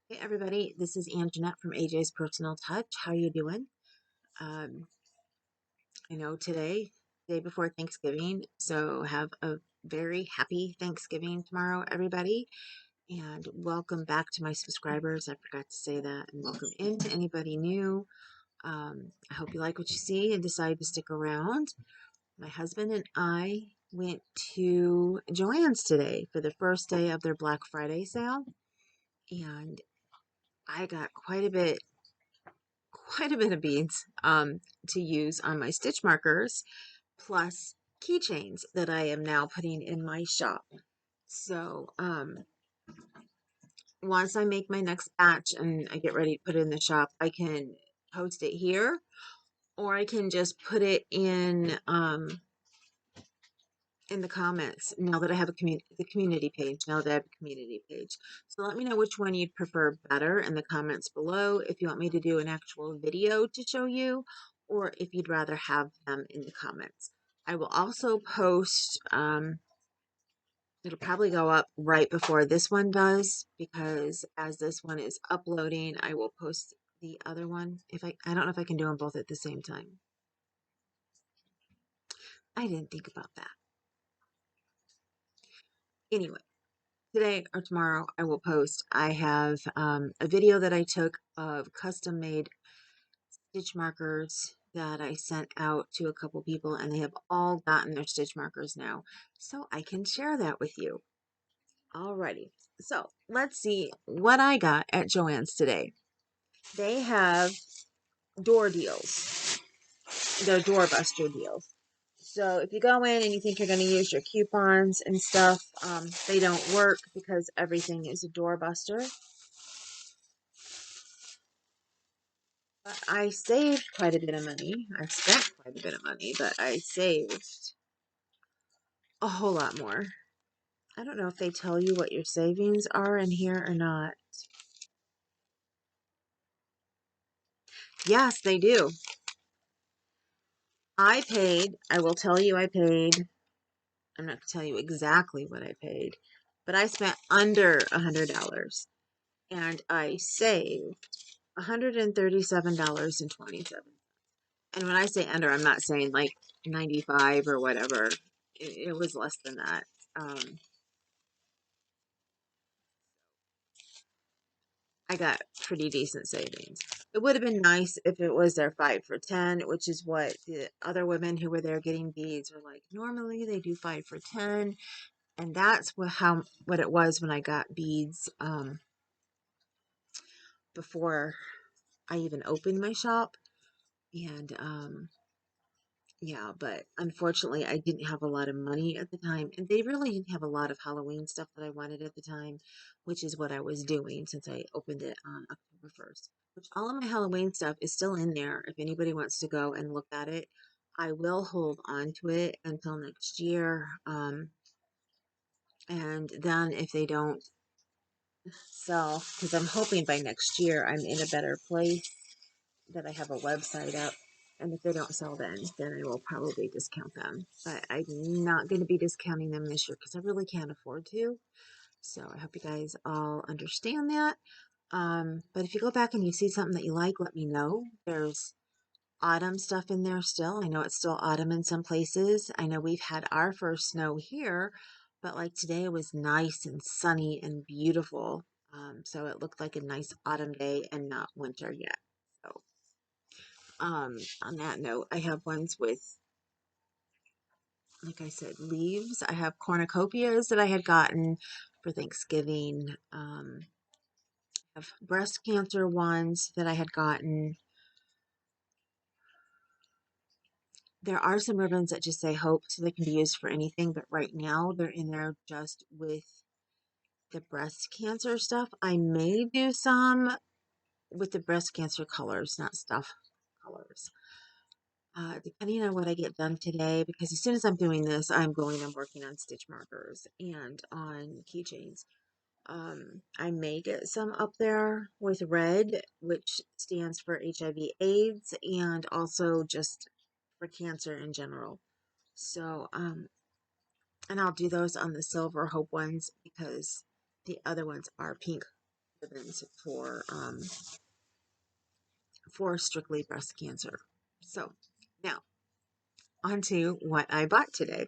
Hey everybody, this is Anjanette from AJ's Personal Touch. How you doing? Um, I know today, day before Thanksgiving, so have a very happy Thanksgiving tomorrow, everybody. And welcome back to my subscribers. I forgot to say that. And welcome in to anybody new. I hope you like what you see and decide to stick around. My husband and I went to JoAnn's today for the first day of their Black Friday sale, and I got quite a bit of beads to use on my stitch markers, plus keychains that I am now putting in my shop. So once I make my next batch and I get ready to put it in the shop, I can post it here, or I can just put it in the comments now that I have the community page, now that I have a community page. So let me know which one you'd prefer better in the comments below, if you want me to do an actual video to show you, or if you'd rather have them in the comments. I will also post, it'll probably go up right before this one does, because as this one is uploading, I will post the other one. I don't know if I can do them both at the same time. I didn't think about that. Anyway, today or tomorrow I will post. I have a video that I took of custom made stitch markers that I sent out to a couple people, and they have all gotten their stitch markers now, so I can share that with you. Alrighty, so let's see what I got at JoAnn's today. They have door deals. They're doorbuster deals. So if you go in and you think you're going to use your coupons and stuff, they don't work because everything is a doorbuster. But I saved quite a bit of money. I spent quite a bit of money, but I saved a whole lot more. I don't know if they tell you what your savings are in here or not. Yes, they do. I will tell you I paid, I'm not going to tell you exactly what I paid, but I spent under $100 and I saved $137.27. And when I say under, I'm not saying like 95 or whatever. It was less than that. Um, I got pretty decent savings. It would have been nice if it was their 5 for 10, which is what the other women who were there getting beads are like. Normally they do 5 for 10, and that's what it was when I got beads before I even opened my shop. And yeah, but unfortunately I didn't have a lot of money at the time, and they really didn't have a lot of Halloween stuff that I wanted at the time, which is what I was doing since I opened it on October 1st. Which all of my Halloween stuff is still in there if anybody wants to go and look at it. I will hold on to it until next year, and then if they don't sell, because I'm hoping by next year I'm in a better place, that I have a website up, and if they don't sell then I will probably discount them. But I'm not going to be discounting them this year because I really can't afford to. So I hope you guys all understand that. But if you go back and you see something that you like, let me know. There's autumn stuff in there still. I know it's still autumn in some places. I know we've had our first snow here, but like today it was nice and sunny and beautiful. So it looked like a nice autumn day and not winter yet. So on that note, I have ones with, like I said, leaves. I have cornucopias that I had gotten for Thanksgiving. I have breast cancer ones that I had gotten. There are some ribbons that just say hope, so they can be used for anything, but right now they're in there just with the breast cancer stuff. I may do some with the breast cancer colors, not stuff colors. Depending on what I get done today, because as soon as I'm doing this, I'm working on stitch markers and on keychains. I may get some up there with red, which stands for HIV/AIDS, and also just for cancer in general. So, and I'll do those on the silver hope ones because the other ones are pink ribbons for strictly breast cancer. So now on to what I bought today.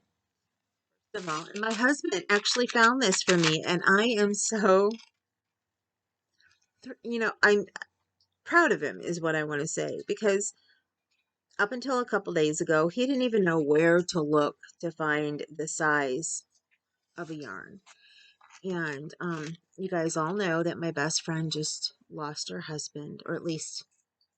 First of all, and my husband actually found this for me, and I am so, I'm proud of him, is what I want to say, because up until a couple days ago, he didn't even know where to look to find the size of a yarn. And you guys all know that my best friend just lost her husband, or at least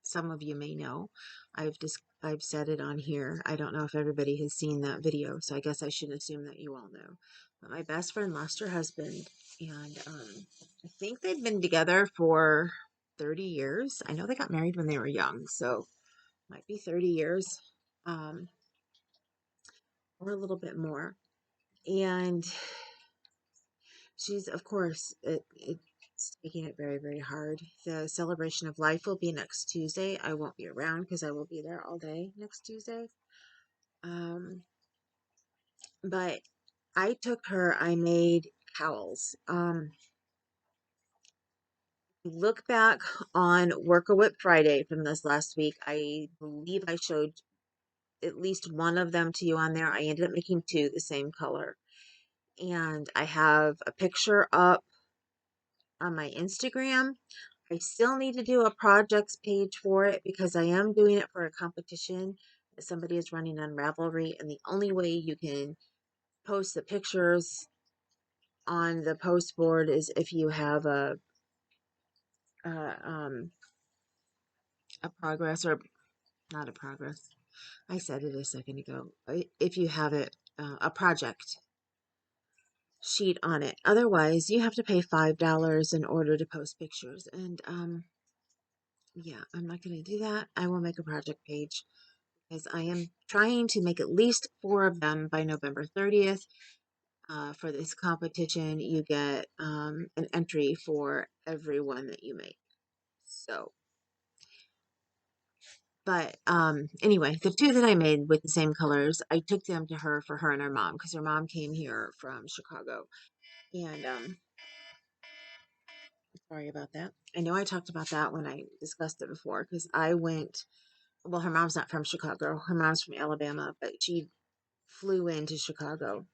some of you may know. I've said it on here. I don't know if everybody has seen that video, so I guess I should assume that you all know. But my best friend lost her husband, and I think they've been together for 30 years. I know they got married when they were young, so might be 30 years, um, or a little bit more. And she's, of course, it's taking it very, very hard. The celebration of life will be next Tuesday. I won't be around because I will be there all day next Tuesday. Um, but I made cowls. Look back on Work-A-Whip Friday from this last week. I believe I showed at least one of them to you on there. I ended up making two the same color. And I have a picture up on my Instagram. I still need to do a projects page for it because I am doing it for a competition that somebody is running on Ravelry, and the only way you can post the pictures on the post board is if you have a um a progress, or not a progress. I said it a second ago. If you have it a project sheet on it. Otherwise, you have to pay $5 in order to post pictures, and yeah, I'm not going to do that. I will make a project page because I am trying to make at least 4 of them by November 30th. For this competition, you get an entry for every one that you make. So, but anyway, the 2 that I made with the same colors, I took them to her for her and her mom because her mom came here from Chicago. And sorry about that. I know I talked about that when I discussed it before because I went. Well, her mom's not from Chicago. Her mom's from Alabama, but she flew into Chicago,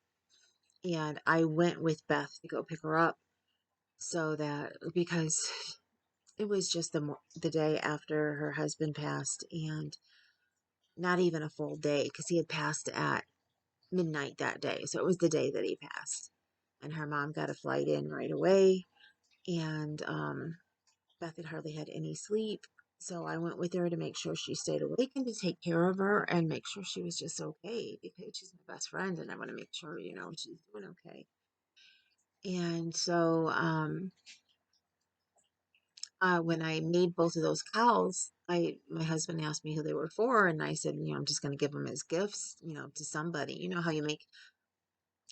and I went with Beth to go pick her up, so that because it was just the day after her husband passed, and not even a full day because he had passed at midnight that day. So it was the day that he passed, and her mom got a flight in right away, and Beth had hardly had any sleep. So I went with her to make sure she stayed awake and to take care of her and make sure she was just okay because she's my best friend and I want to make sure, she's doing okay. And so when I made both of those cows, my husband asked me who they were for, and I said, I'm just going to give them as gifts, to somebody. You know how you make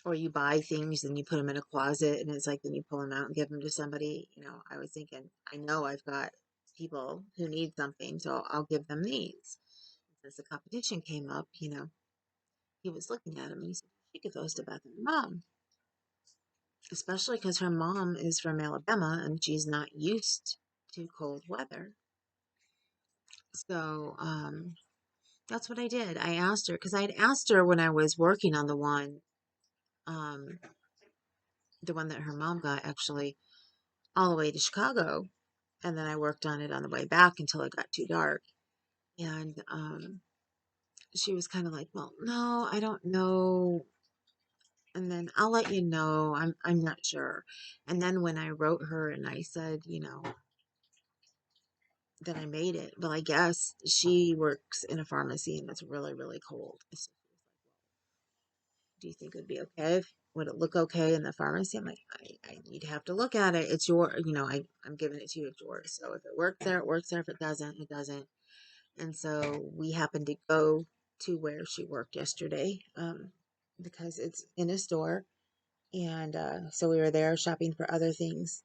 or you buy things and you put them in a closet and it's like then you pull them out and give them to somebody. I was thinking, I know I've got people who need something, so I'll give them these. As the competition came up, he was looking at them and he said, "You give those to Beth and Mom, especially because her mom is from Alabama and she's not used to cold weather." So that's what I did. I asked her because I'd asked her when I was working on um, the one that her mom got actually all the way to Chicago, and then I worked on it on the way back until it got too dark. And she was kind of like, "Well, no, I don't know." And then I'll let you know. I'm not sure. And then when I wrote her and I said, that I made it, well, I guess she works in a pharmacy and it's really, really cold. So, do you think it would be okay? Would it look okay in the pharmacy? I'm like, you'd have to look at it. It's your, I'm giving it to you. It's yours. So if it works there, it works there. If it doesn't, it doesn't. And so we happened to go to where she worked yesterday, because it's in a store. And so we were there shopping for other things.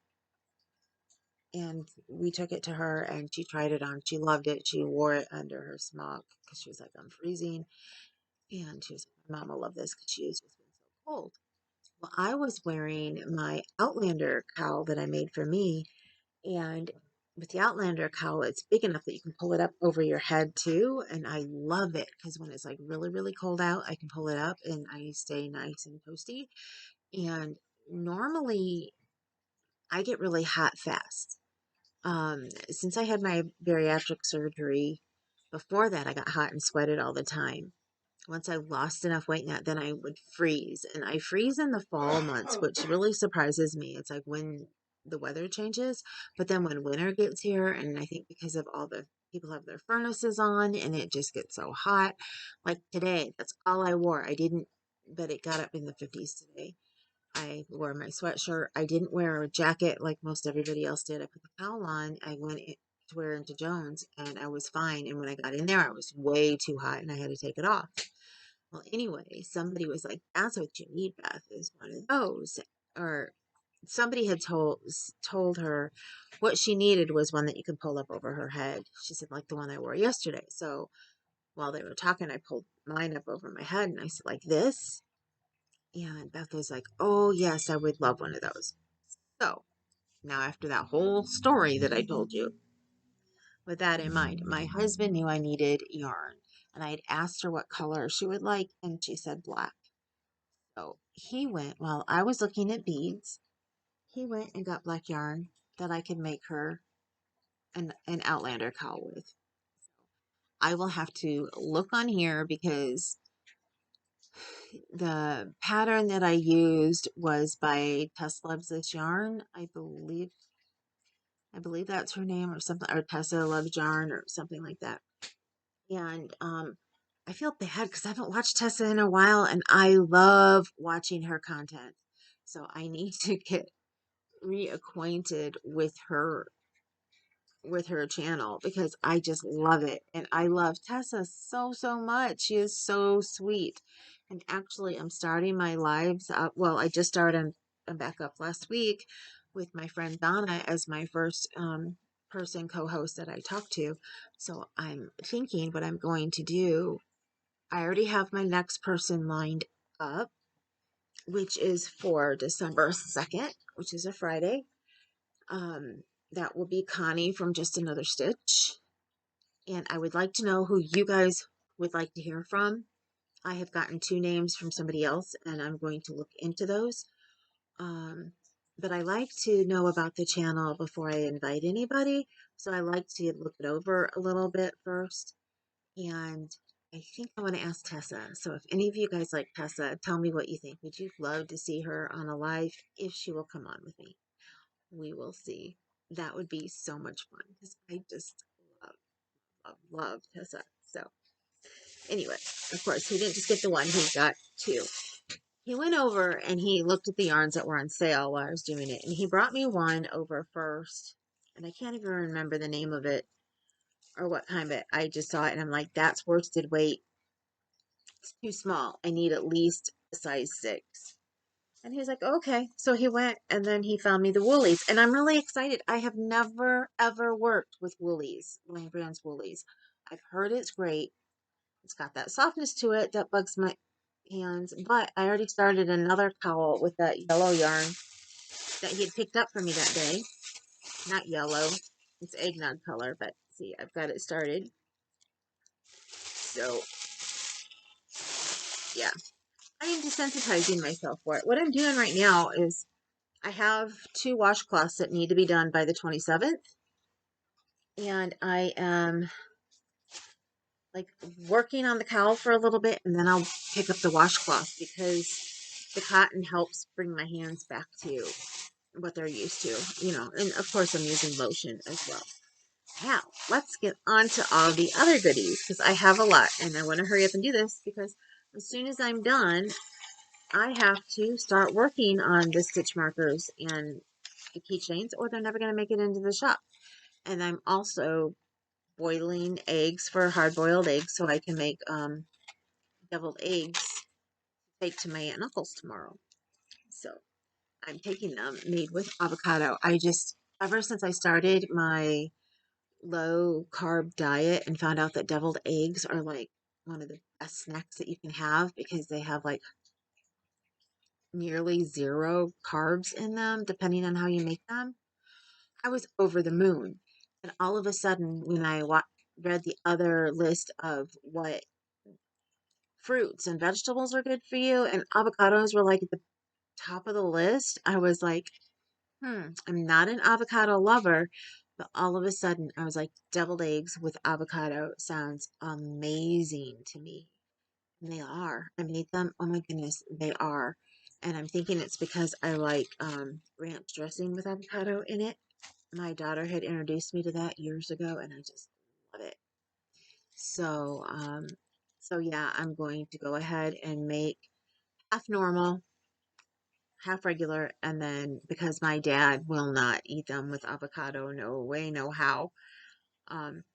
And we took it to her and she tried it on. She loved it. She wore it under her smock because she was like, "I'm freezing." And she was like, "Mom will love this because she has just been so cold." Well, I was wearing my Outlander cowl that I made for me. And with the Outlander cowl, it's big enough that you can pull it up over your head too. And I love it because when it's like really, really cold out, I can pull it up and I stay nice and toasty. And normally I get really hot fast. Since I had my bariatric surgery, before that, I got hot and sweated all the time. Once I lost enough weight, then I would freeze. And I freeze in the fall months, which really surprises me. It's like when the weather changes, but then when winter gets here, and I think because of all the people have their furnaces on and it just gets so hot. Like today, that's all I wore. I didn't, but it got up in the 50s today. I wore my sweatshirt. I didn't wear a jacket like most everybody else did. I put the towel on. I went to wear into JoAnn's and I was fine. And when I got in there, I was way too hot and I had to take it off. Well, anyway, somebody was like, "That's what you need, Beth, is one of those." Or somebody had told her what she needed was one that you can pull up over her head. She said, like the one I wore yesterday. So while they were talking, I pulled mine up over my head and I said, like this. And Beth was like, "Oh, yes, I would love one of those." So now, after that whole story that I told you, with that in mind, my husband knew I needed yarn. And I had asked her what color she would like, and she said black. So he went, while I was looking at beads, he went and got black yarn that I could make her an Outlander cowl with. I will have to look on here because the pattern that I used was by Tess Loves This Yarn. I believe that's her name or something, or Tessa Loves Yarn or something like that. And I feel bad because I haven't watched Tessa in a while and I love watching her content. So I need to get reacquainted with her channel because I just love it. And I love Tessa so, so much. She is so sweet. And actually, I'm starting my lives up. Well, I just started, I'm back up last week with my friend Donna as my first person co-host that I talked to. So I'm thinking what I'm going to do. I already have my next person lined up, which is for December 2nd, which is a Friday. Um, that will be Connie from Just Another Stitch. And I would like to know who you guys would like to hear from. I have gotten 2 names from somebody else, and I'm going to look into those. Um, but I like to know about the channel before I invite anybody. So I like to look it over a little bit first. And I think I want to ask Tessa. So if any of you guys like Tessa, tell me what you think. Would you love to see her on a live if she will come on with me? We will see. That would be so much fun because I just love, love, love Tessa. So anyway, of course, he didn't just get the one, he got 2. He went over and he looked at the yarns that were on sale while I was doing it. And he brought me one over first. And I can't even remember the name of it or what kind of it. I just saw it and I'm like, that's worsted weight. It's too small. I need at least a size 6. And he was like, okay. So he went and then he found me the Woolies. And I'm really excited. I have never, ever worked with Woolies, Lane Brand's Woolies. I've heard it's great. It's got that softness to it that bugs my hands. But I already started another cowl with that yellow yarn that he had picked up for me that day. Not yellow. It's eggnog color. But see, I've got it started. So, yeah. I am desensitizing myself for it. What I'm doing right now is I have 2 washcloths that need to be done by the 27th. And I am like working on the cowl for a little bit and then I'll pick up the washcloth because the cotton helps bring my hands back to what they're used to, and of course I'm using lotion as well. Now, let's get on to all the other goodies because I have a lot and I want to hurry up and do this because as soon as I'm done, I have to start working on the stitch markers and the keychains or they're never going to make it into the shop. And I'm also boiling eggs for hard-boiled eggs so I can make deviled eggs baked to my aunt and uncle's tomorrow. So I'm taking them made with avocado. Ever since I started my low carb diet and found out that deviled eggs are like one of the best snacks that you can have because they have like nearly 0 carbs in them, depending on how you make them. I was over the moon. And all of a sudden, when I read the other list of what fruits and vegetables are good for you, and avocados were like at the top of the list, I was like, I'm not an avocado lover, but all of a sudden I was like, deviled eggs with avocado sounds amazing to me. And they are. I made them. Oh my goodness, they are. And I'm thinking it's because I like ranch dressing with avocado in it. My daughter had introduced me to that years ago, and I just love it. So, so yeah, I'm going to go ahead and make half normal, half regular, and then because my dad will not eat them with avocado, no way, no how.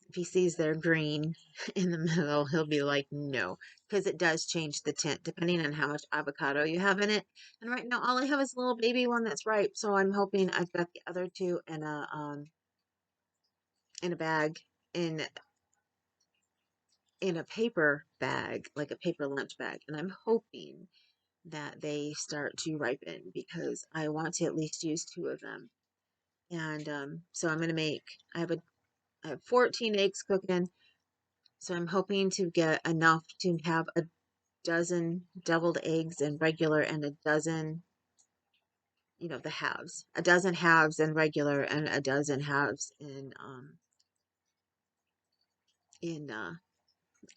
If he sees they're green in the middle, he'll be like, no, because it does change the tint depending on how much avocado you have in it. And right now, all I have is a little baby one that's ripe, so I'm hoping I've got the other two in a bag in in a paper bag, like a paper lunch bag, and I'm hoping that they start to ripen because I want to at least use two of them. And so I'm gonna make. I have 14 eggs cooking, so I'm hoping to get enough to have a dozen deviled eggs and regular, and a dozen, the halves, a dozen halves and regular, and a dozen halves in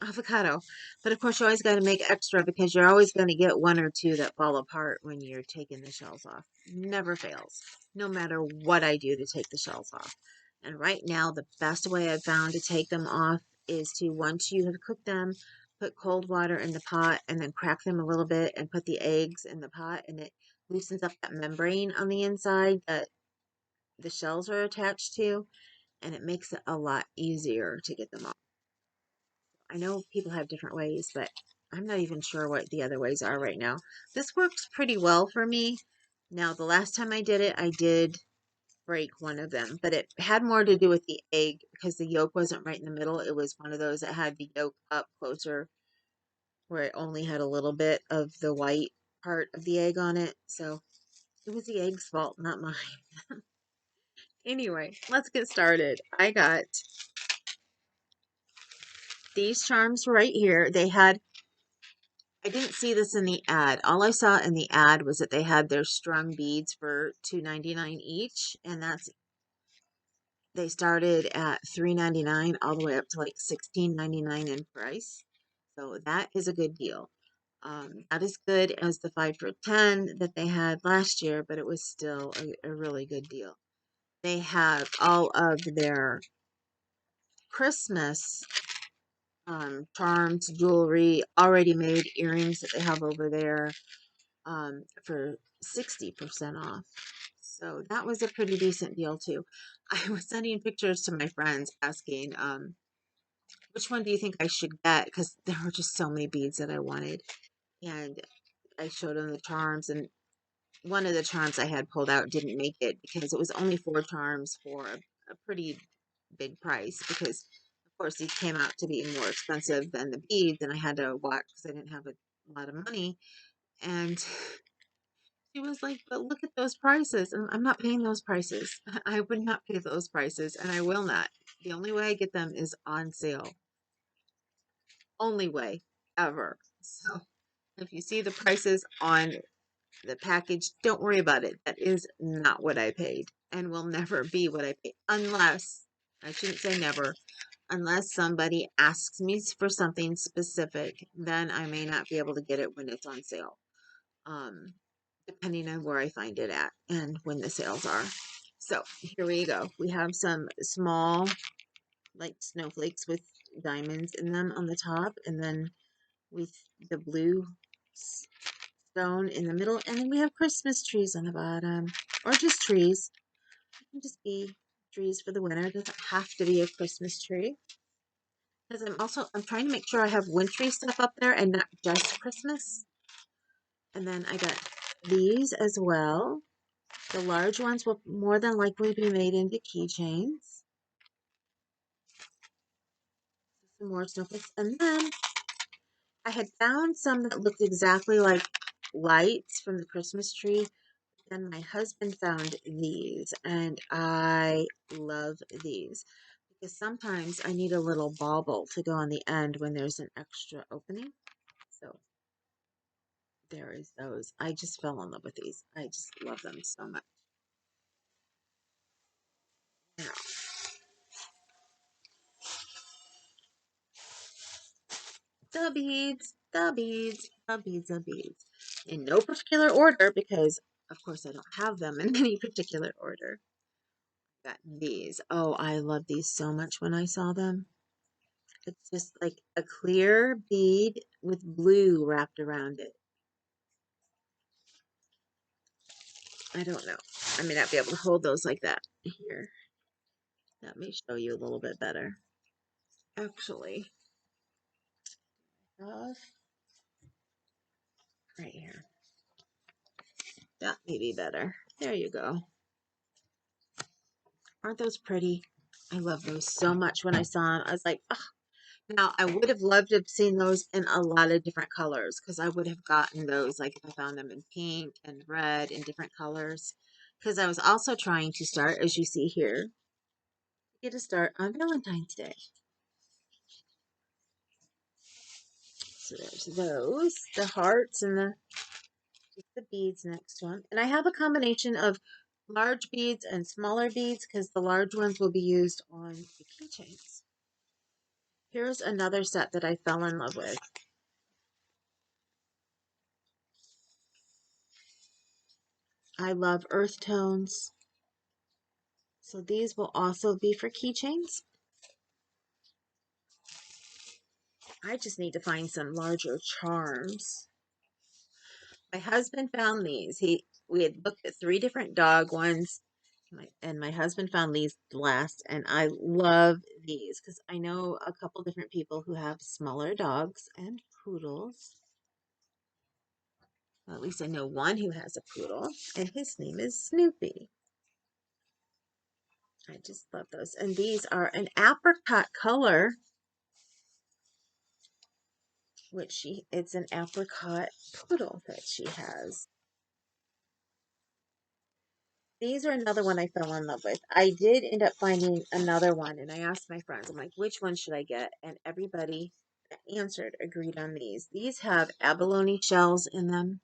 avocado. But of course, you always got to make extra because you're always going to get one or two that fall apart when you're taking the shells off. Never fails, no matter what I do to take the shells off. And right now, the best way I've found to take them off is to, once you have cooked them, put cold water in the pot and then crack them a little bit and put the eggs in the pot, and it loosens up that membrane on the inside that the shells are attached to, and it makes it a lot easier to get them off. I know people have different ways, but I'm not even sure what the other ways are right now. This works pretty well for me. Now, the last time I did it, I did break one of them, but it had more to do with the egg because the yolk wasn't right in the middle. It was one of those that had the yolk up closer where it only had a little bit of the white part of the egg on it. So it was the egg's fault, not mine. Anyway, let's get started. I got these charms right here. I didn't see this in the ad. All I saw in the ad was that they had their strung beads for $2.99 each, and they started at $3.99 all the way up to like $16.99 in price. So that is a good deal. Not as good as the 5 for 10 that they had last year, but it was still a really good deal. They have all of their Christmas charms, jewelry, already made earrings that they have over there for 60% off. So that was a pretty decent deal too. I was sending pictures to my friends asking, which one do you think I should get? Because there were just so many beads that I wanted. And I showed them the charms, and one of the charms I had pulled out didn't make it because it was only 4 charms for a pretty big price. Because, of course, these came out to be more expensive than the beads, and I had to watch because I didn't have a lot of money. And she was like, but look at those prices. And I'm not paying those prices. I would not pay those prices, and I will not. The only way I get them is on sale. Only way ever. So if you see the prices on the package, don't worry about it. That is not what I paid and will never be what I paid unless, I shouldn't say never, unless somebody asks me for something specific, then I may not be able to get it when it's on sale. Um, Depending on where I find it at and when the sales are. So here we go. We have some small, like snowflakes with diamonds in them on the top, and then with the blue stone in the middle, and then we have Christmas trees on the bottom, or just trees. It can just be trees for the winter. It doesn't have to be a Christmas tree. Because I'm trying to make sure I have wintry stuff up there and not just Christmas. And then I got these as well. The large ones will more than likely be made into keychains. Some more snowflakes. And then I had found some that looked exactly like lights from the Christmas tree. then my husband found these, and I love these because sometimes I need a little bauble to go on the end when there's an extra opening. So there is those. I just fell in love with these. I just love them so much. Now, the beads, the beads, the beads, the beads. In no particular order because, of course, I don't have them in any particular order. Got these. Oh, I love these so much when I saw them. It's just like a clear bead with blue wrapped around it. I don't know. I may not be able to hold those like that here. Let me show you a little bit better. Actually, right here. That may be better. There you go. Aren't those pretty? I love those so much when I saw them. I was like, oh. Now, I would have loved to have seen those in a lot of different colors because I would have gotten those like if I found them in pink and red in different colors. Because I was also trying to start, as you see here, get a start on Valentine's Day. So there's those, the hearts and the beads next one. And I have a combination of large beads and smaller beads because the large ones will be used on the keychains. Here's another set that I fell in love with. I love earth tones. So these will also be for keychains. I just need to find some larger charms. My husband found these. We had looked at 3 different dog ones, and my husband found these last, and I love these because I know a couple different people who have smaller dogs and poodles. Well, at least I know one who has a poodle, and his name is Snoopy. I just love those. And these are an apricot color, which it's an apricot poodle that she has. These are another one I fell in love with. I did end up finding another one, and I asked my friends, I'm like, which one should I get? And everybody that answered agreed on these. These have abalone shells in them,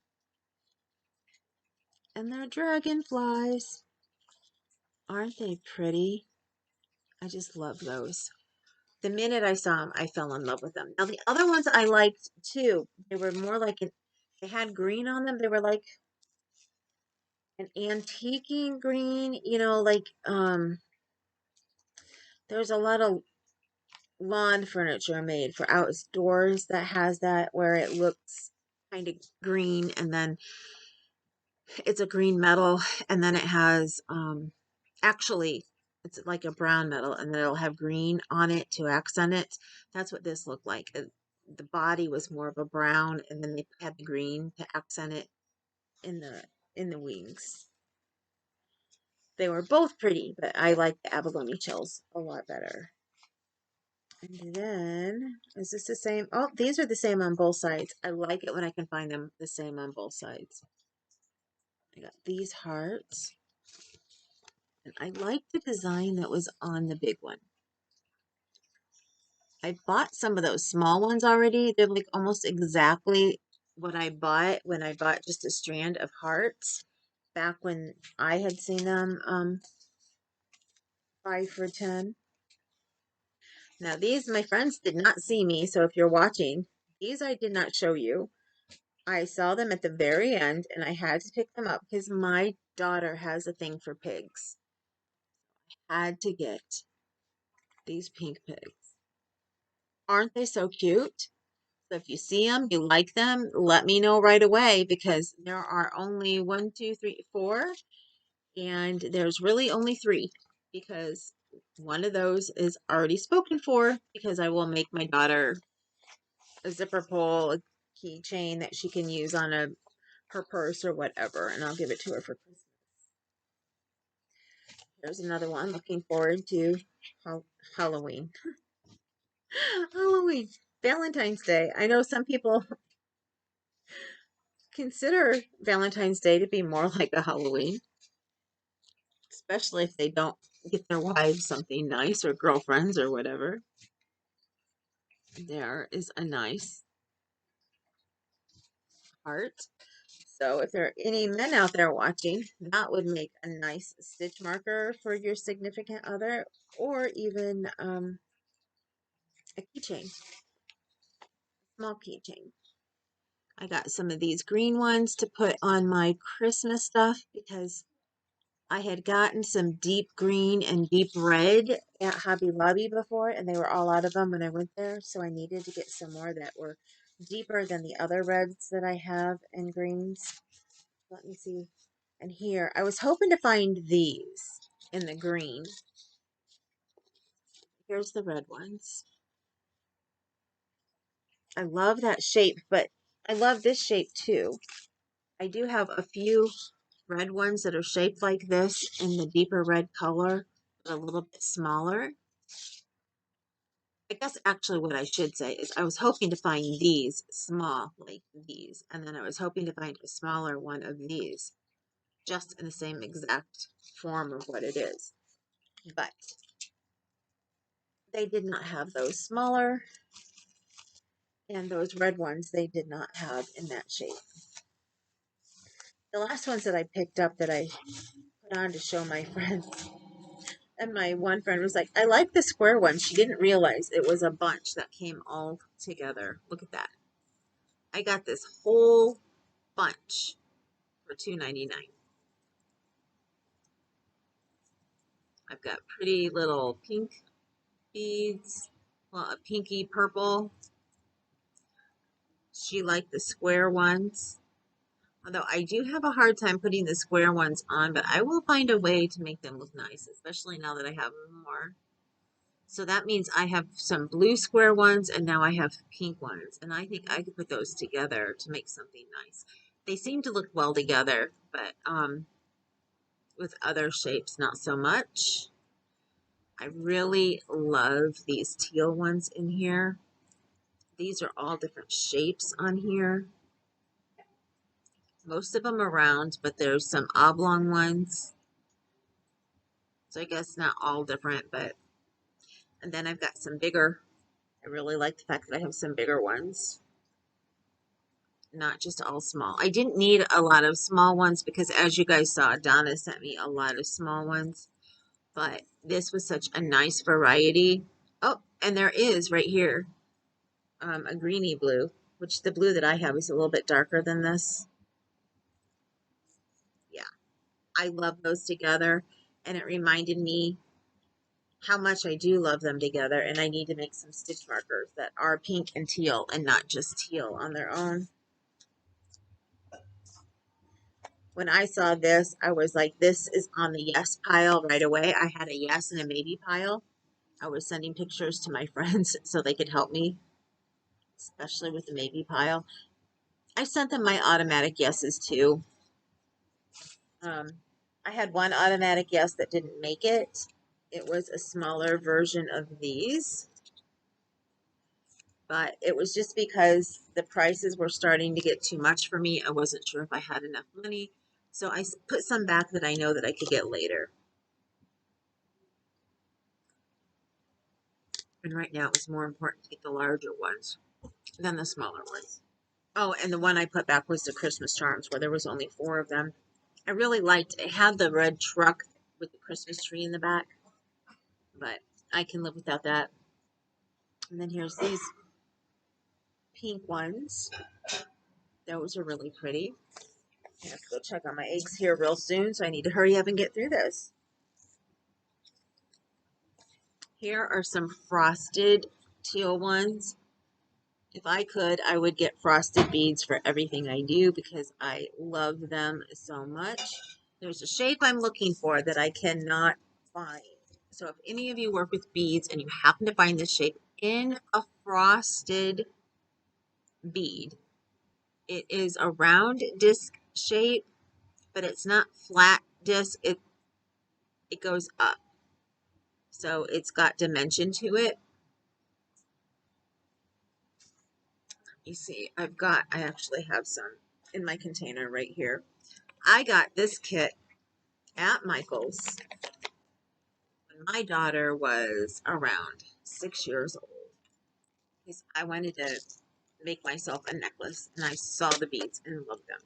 and they're dragonflies. Aren't they pretty? I just love those. The minute I saw them, I fell in love with them. Now, the other ones I liked too. They were more like they had green on them. They were like an antiquing green, there's a lot of lawn furniture made for outdoors that has that where it looks kind of green and then it's a green metal and then it has actually it's like a brown metal and then it'll have green on it to accent it. That's what this looked like. The body was more of a brown and then they had the green to accent it in the wings. They were both pretty, but I like the abalone shells a lot better. And then, is this the same? Oh, these are the same on both sides. I like it when I can find them the same on both sides. I got these hearts. And I like the design that was on the big one. I bought some of those small ones already. They're like almost exactly what I bought when I bought just a strand of hearts back when I had seen them 5 for 10. Now these, my friends did not see me, so if you're watching, these I did not show you. I saw them at the very end and I had to pick them up because my daughter has a thing for pigs. I had to get these pink pigs. Aren't they so cute? So if you see them, you like them, let me know right away because there are only 1, 2, 3, 4, and there's really only 3 because one of those is already spoken for because I will make my daughter a zipper pull, a keychain that she can use on her purse or whatever, and I'll give it to her for Christmas. There's another one. Looking forward to Halloween. Halloween. Valentine's Day. I know some people consider Valentine's Day to be more like a Halloween, especially if they don't get their wives something nice or girlfriends or whatever. There is a nice heart. So if there are any men out there watching, that would make a nice stitch marker for your significant other, or even a keychain, small keychain. I got some of these green ones to put on my Christmas stuff because I had gotten some deep green and deep red at Hobby Lobby before, and they were all out of them when I went there. So I needed to get some more that were deeper than the other reds that I have and greens. Let me see. And here, I was hoping to find these in the green. Here's the red ones. I love that shape, but I love this shape too. I do have a few red ones that are shaped like this in the deeper red color, but a little bit smaller. I guess actually what I should say is I was hoping to find these small, like these, and then I was hoping to find a smaller one of these, just in the same exact form of what it is. But they did not have those smaller, and those red ones they did not have in that shape. The last ones that I picked up that I put on to show my friends, and my one friend was like, I like the square one. She didn't realize it was a bunch that came all together. Look at that. I got this whole bunch for $2.99. I've got pretty little pink beads, well, a pinky purple. She liked the square ones. Although I do have a hard time putting the square ones on, but I will find a way to make them look nice, especially now that I have more. So that means I have some blue square ones, and now I have pink ones. And I think I could put those together to make something nice. They seem to look well together, but with other shapes, not so much. I really love these teal ones in here. These are all different shapes on here. Most of them are round, but there's some oblong ones. So I guess not all different, but, and then I've got some bigger. I really like the fact that I have some bigger ones, not just all small. I didn't need a lot of small ones because as you guys saw, Donna sent me a lot of small ones, but this was such a nice variety. Oh, and there is right here a greeny blue, which the blue that I have is a little bit darker than this. Yeah, I love those together, and it reminded me how much I do love them together, and I need to make some stitch markers that are pink and teal and not just teal on their own. When I saw this, I was like, this is on the yes pile right away. I had a yes and a maybe pile. I was sending pictures to my friends so they could help me, especially with the maybe pile. I sent them my automatic yeses too. I had one automatic yes that didn't make it. It was a smaller version of these, but it was just because the prices were starting to get too much for me. I wasn't sure if I had enough money, so I put some back that I know that I could get later. And right now it was more important to get the larger ones than the smaller ones. Oh, and the one I put back was the Christmas charms, where there was only 4 of them. I really liked it. It had the red truck with the Christmas tree in the back, but I can live without that. And then here's these pink ones. Those are really pretty. I have to go check on my eggs here real soon, so I need to hurry up and get through this. Here are some frosted teal ones. If I could, I would get frosted beads for everything I do because I love them so much. There's a shape I'm looking for that I cannot find. So if any of you work with beads and you happen to find this shape in a frosted bead, it is a round disc shape, but it's not flat disc. It goes up. So it's got dimension to it. You see, I actually have some in my container right here. I got this kit at Michael's when my daughter was around 6 years old. Because I wanted to make myself a necklace and I saw the beads and loved them.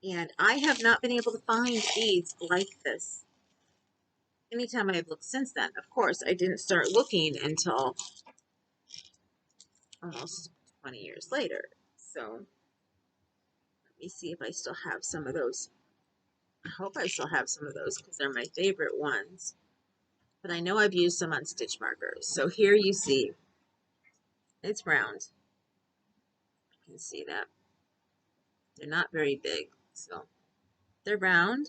And I have not been able to find beads like this anytime I've looked since then. Of course, I didn't start looking until almost 20 years later. So let me see if I still have some of those. I hope I still have some of those because they're my favorite ones. But I know I've used some on stitch markers. So here you see, it's round. You can see that. They're not very big. So they're round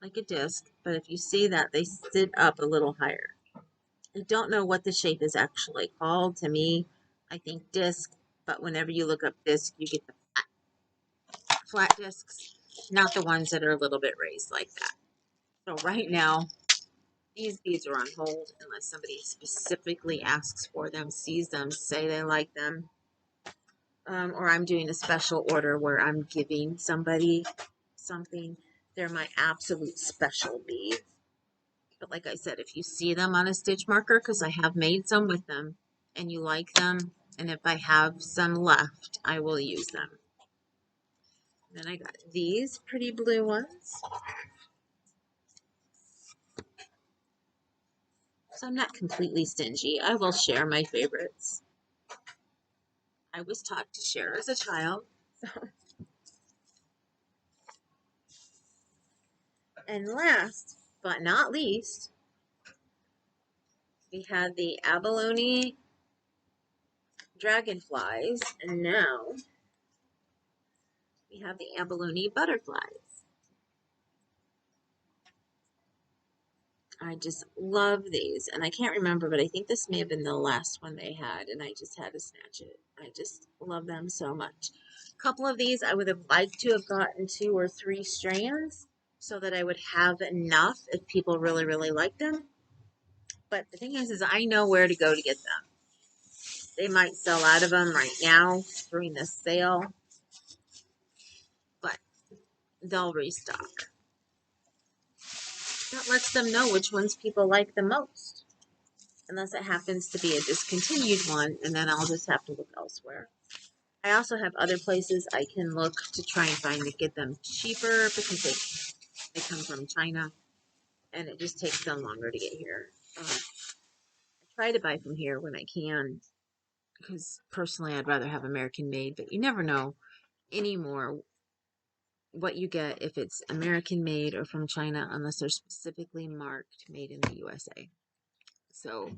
like a disc. But if you see that, they sit up a little higher. I don't know what the shape is actually called. To me, I think disc. But whenever you look up disc, you get the flat discs, not the ones that are a little bit raised like that. So right now, these beads are on hold unless somebody specifically asks for them, sees them, say they like them. Or I'm doing a special order where I'm giving somebody something. They're my absolute special beads. But like I said, if you see them on a stitch marker, because I have made some with them, and you like them, and if I have some left, I will use them. Then I got these pretty blue ones. So I'm not completely stingy. I will share my favorites. I was taught to share as a child. So. And last but not least, we had the abalone dragonflies, and now we have the abalone butterflies. I just love these, and I can't remember, but I think this may have been the last one they had, and I just had to snatch it. I just love them so much. A couple of these I would have liked to have gotten 2 or 3 strands so that I would have enough if people really, really like them. But the thing is I know where to go to get them. They might sell out of them right now during this sale, but they'll restock. That lets them know which ones people like the most. Unless it happens to be a discontinued one, and then I'll just have to look elsewhere. I also have other places I can look to try and find to get them cheaper because they come from China, and it just takes them longer to get here. I try to buy from here when I can because personally I'd rather have American made, but you never know anymore what you get if it's American made or from China unless they're specifically marked made in the USA. So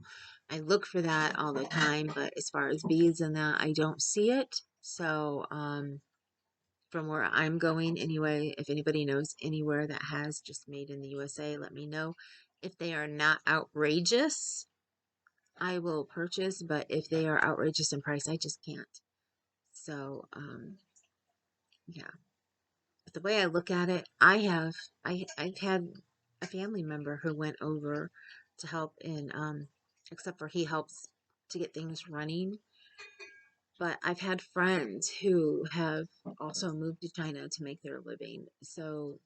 I look for that all the time, but as far as beads and that, I don't see it. So from where I'm going anyway, if anybody knows anywhere that has just made in the USA, let me know. If they are not outrageous, I will purchase, but if they are outrageous in price, I just can't. So yeah. But the way I look at it, I've had a family member who went over to help in except for he helps to get things running. But I've had friends who have also moved to China to make their living. So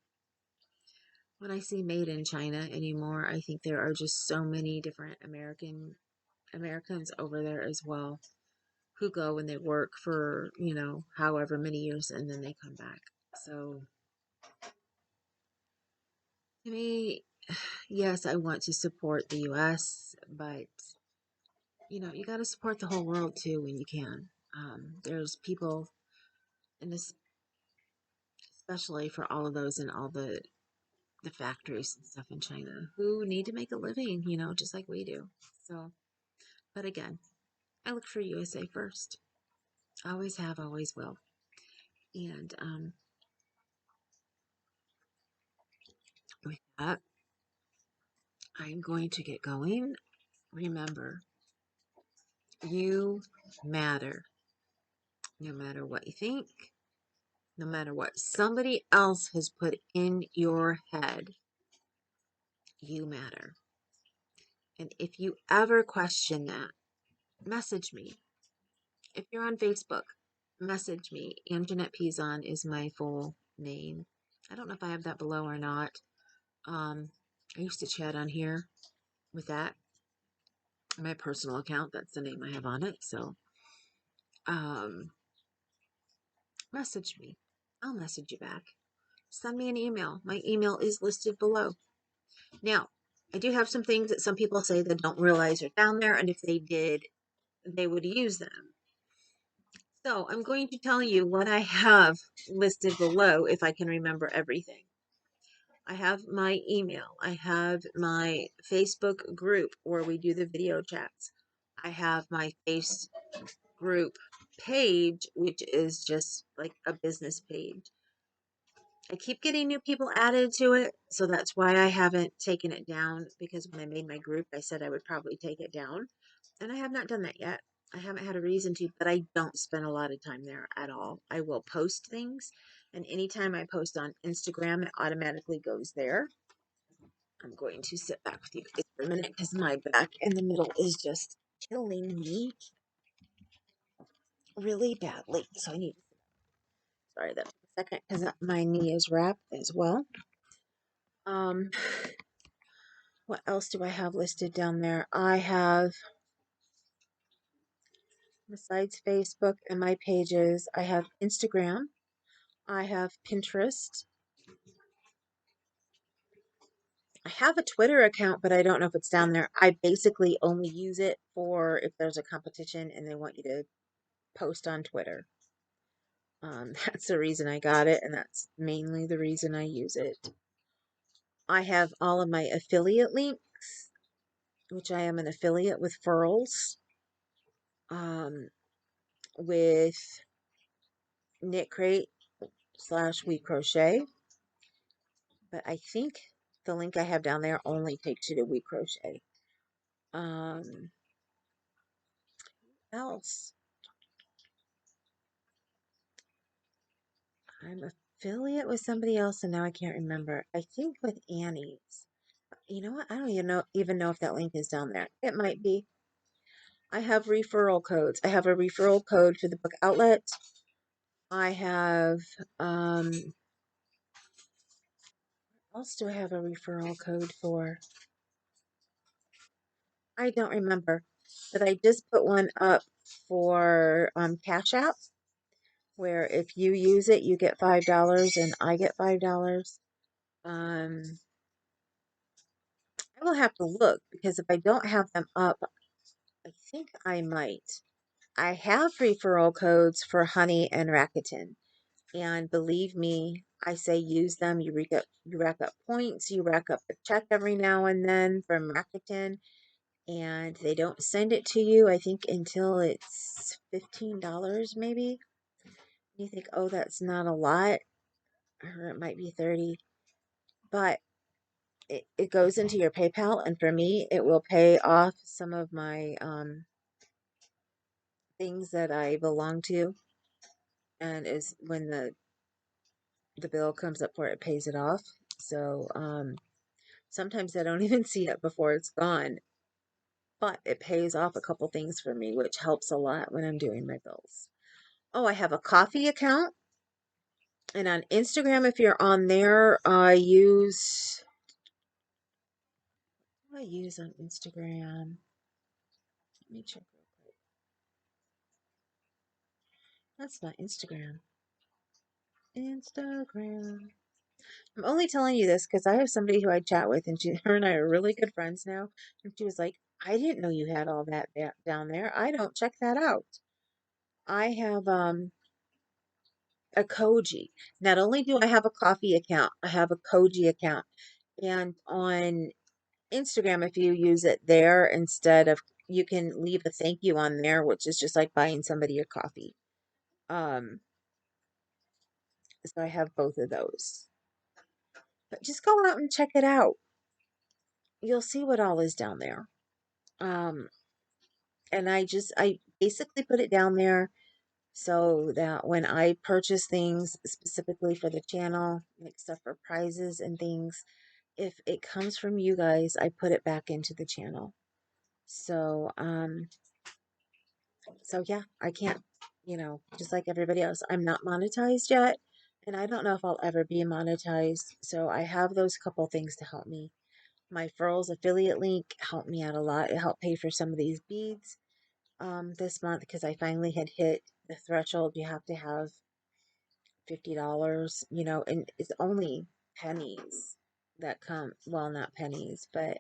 when I see made in China anymore, I think there are just so many different Americans over there as well who go and they work for, however many years and then they come back. So to me, yes, I want to support the US, but you got to support the whole world too when you can. There's people in this, especially for all of those and all the factories and stuff in China who need to make a living, just like we do. So, but again, I look for USA first. Always have, always will. And with that, I'm going to get going. Remember, you matter. No matter what you think, no matter what somebody else has put in your head, you matter. And if you ever question that, message me. If you're on Facebook, message me. Anjanette Pizon is my full name. I don't know if I have that below or not. I used to chat on here with that. My personal account, that's the name I have on it. So, um, message me. I'll message you back. Send me an email. My email is listed below. Now, I do have some things that some people say that don't realize are down there, and if they did, they would use them. So I'm going to tell you what I have listed below if I can remember everything. I have my email. I have my Facebook group where we do the video chats. I have my face group page, which is just like a business page. I keep getting new people added to it, so that's why I haven't taken it down, because when I made my group, I said I would probably take it down, and I have not done that yet. I haven't had a reason to, but I don't spend a lot of time there at all. I will post things, and anytime I post on Instagram, it automatically goes there. I'm going to sit back with you guys for a minute because my back in the middle is just killing me really badly. So I need, sorry that a second, because my knee is wrapped as well. Um, what else do I have listed down there? I have, besides Facebook and my pages, I have Instagram, I have Pinterest, I have a Twitter account, but I don't know if it's down there. I basically only use it for if there's a competition and they want you to post on Twitter. That's the reason I got it, and that's mainly the reason I use it. I have all of my affiliate links, which I am an affiliate with Furls, with Knit Crate / We Crochet. But I think the link I have down there only takes you to We Crochet. Else? I'm affiliate with somebody else, and now I can't remember. I think with Annie's. You know what? I don't even know if that link is down there. It might be. I have referral codes. I have a referral code for the book outlet. I have, what else do I have a referral code for? I don't remember, but I just put one up for Cash App, where if you use it, you get $5 and I get $5. Um, I will have to look, because if I don't have them up, I think I might. I have referral codes for Honey and Rakuten. And believe me, I say use them. You rack up points, you rack up a check every now and then from Rakuten, and they don't send it to you, I think, until it's $15 maybe. You think, oh, that's not a lot, or it might be 30, but it goes into your PayPal, and for me, it will pay off some of my things that I belong to, and is when the bill comes up for it, it pays it off. So sometimes I don't even see it before it's gone, but it pays off a couple things for me, which helps a lot when I'm doing my bills. Oh, I have a coffee account. And on Instagram, if you're on there, what do I use on Instagram? Let me check real quick. That's not Instagram. Instagram. I'm only telling you this because I have somebody who I chat with, and her and I are really good friends now. And she was like, I didn't know you had all that down there. I don't check that out. I have a Koji. Not only do I have a coffee account, I have a Koji account. And on Instagram, if you use it there instead of, you can leave a thank you on there, which is just like buying somebody a coffee. Um, so I have both of those. But just go out and check it out. You'll see what all is down there. Um, and I basically put it down there so that when I purchase things specifically for the channel, like stuff for prizes and things, if it comes from you guys, I put it back into the channel. So, so yeah, I can't just like everybody else, I'm not monetized yet. And I don't know if I'll ever be monetized. So I have those couple things to help me. My Furls affiliate link helped me out a lot. It helped pay for some of these beads this month because I finally had hit the threshold. You have to have $50, and it's only pennies that come, well, not pennies, but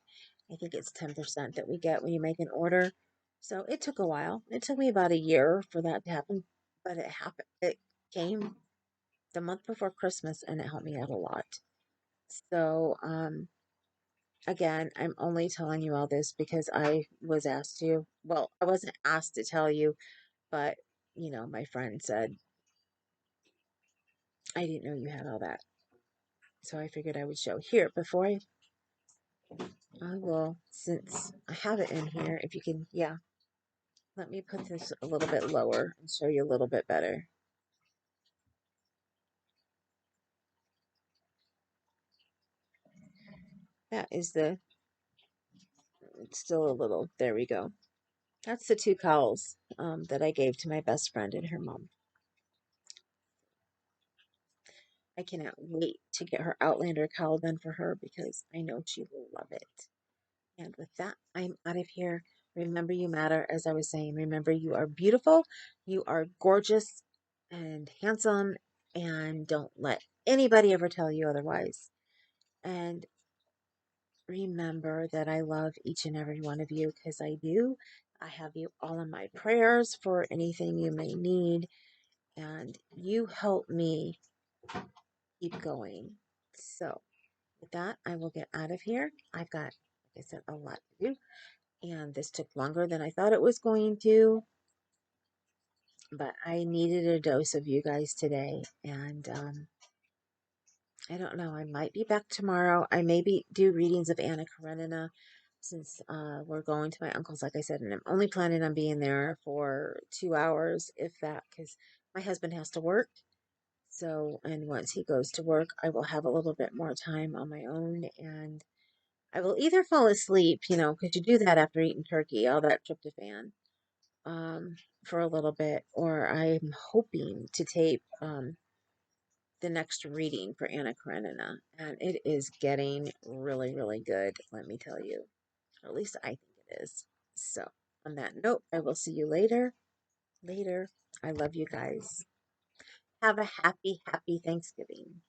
I think it's 10% that we get when you make an order. So it took a while. It took me about a year for that to happen, but it happened. It came the month before Christmas and it helped me out a lot. So, again, I'm only telling you all this because I was asked to. Well, I wasn't asked to tell you, but my friend said, I didn't know you had all that. So I figured I would show here before I will, since I have it in here, if you can, yeah, let me put this a little bit lower and show you a little bit better. That is it's still a little, there we go. That's the two cowls that I gave to my best friend and her mom. I cannot wait to get her Outlander cowl done for her because I know she will love it. And with that, I'm out of here. Remember, you matter. As I was saying, remember, you are beautiful, you are gorgeous and handsome, and don't let anybody ever tell you otherwise. And remember that I love each and every one of you because I do. I have you all in my prayers for anything you may need, and you help me keep going. So, with that, I will get out of here. I've got, like I said, a lot to do. And this took longer than I thought it was going to, but I needed a dose of you guys today. And I don't know, I might be back tomorrow. I maybe do readings of Anna Karenina since we're going to my uncle's, like I said, and I'm only planning on being there for 2 hours, if that, because my husband has to work. So, and once he goes to work, I will have a little bit more time on my own, and I will either fall asleep, because you do that after eating turkey, all that tryptophan, um, for a little bit, or I'm hoping to tape the next reading for Anna Karenina, and it is getting really, really good, let me tell you. Or at least I think it is. So, on that note, I will see you later. Later. I love you guys. Have a happy, happy Thanksgiving.